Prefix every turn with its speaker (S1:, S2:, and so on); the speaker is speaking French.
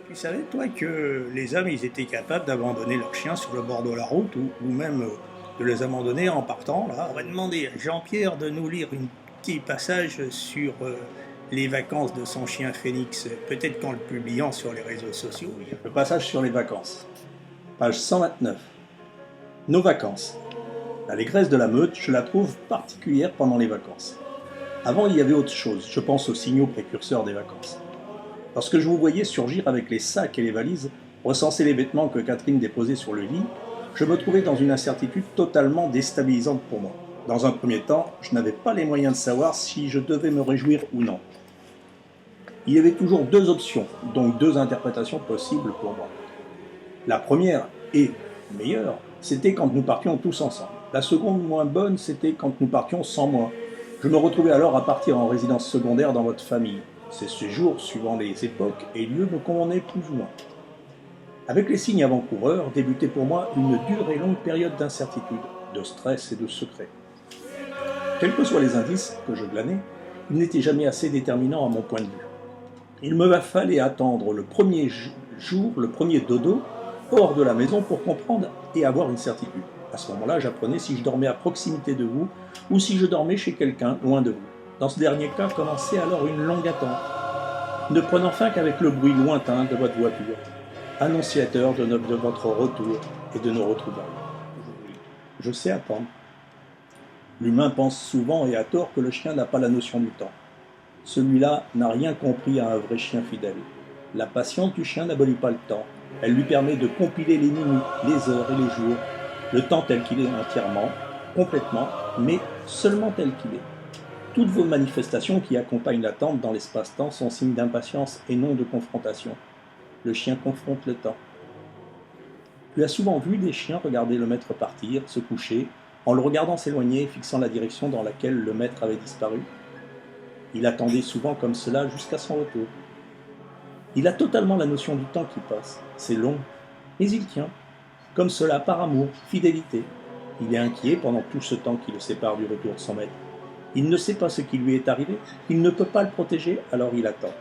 S1: Tu savais, toi, que les hommes, ils étaient capables d'abandonner leurs chiens sur le bord de la route ou même de les abandonner en partant, là? On va demander à Jean-Pierre de nous lire un petit passage sur les vacances de son chien Phoenix, peut-être qu'en le publiant sur les réseaux sociaux.
S2: Le passage sur les vacances. Page 129. Nos vacances. L'allégresse de la meute, je la trouve particulière pendant les vacances. Avant, il y avait autre chose, je pense aux signaux précurseurs des vacances. Lorsque je vous voyais surgir avec les sacs et les valises, recenser les vêtements que Catherine déposait sur le lit, je me trouvais dans une incertitude totalement déstabilisante pour moi. Dans un premier temps, je n'avais pas les moyens de savoir si je devais me réjouir ou non. Il y avait toujours deux options, donc deux interprétations possibles pour moi. La première, et meilleure, c'était quand nous partions tous ensemble. La seconde, moins bonne, c'était quand nous partions sans moi. Je me retrouvais alors à partir en résidence secondaire dans votre famille. Ces séjours, suivant les époques et lieux, me convenaient plus ou moins. Avec les signes avant-coureurs, débutait pour moi une dure et longue période d'incertitude, de stress et de secret. Quels que soient les indices que je glanais, ils n'étaient jamais assez déterminants à mon point de vue. Il me fallait attendre le premier jour, le premier dodo, hors de la maison pour comprendre et avoir une certitude. À ce moment-là, j'apprenais si je dormais à proximité de vous ou si je dormais chez quelqu'un loin de vous. Dans ce dernier cas, commençait alors une longue attente, ne prenant fin qu'avec le bruit lointain de votre voiture, annonciateur de votre retour et de nos retrouvailles. Je sais attendre. L'humain pense souvent et à tort que le chien n'a pas la notion du temps. Celui-là n'a rien compris à un vrai chien fidèle. La patience du chien n'abolit pas le temps. Elle lui permet de compiler les minutes, les heures et les jours, le temps tel qu'il est entièrement, complètement, mais seulement tel qu'il est. Toutes vos manifestations qui accompagnent l'attente dans l'espace-temps sont signes d'impatience et non de confrontation. Le chien confronte le temps. Tu as souvent vu des chiens regarder le maître partir, se coucher, en le regardant s'éloigner et fixant la direction dans laquelle le maître avait disparu. Il attendait souvent comme cela jusqu'à son retour. Il a totalement la notion du temps qui passe. C'est long, mais il tient. Comme cela, par amour, fidélité. Il est inquiet pendant tout ce temps qui le sépare du retour de son maître. Il ne sait pas ce qui lui est arrivé. Il ne peut pas le protéger, alors il attend.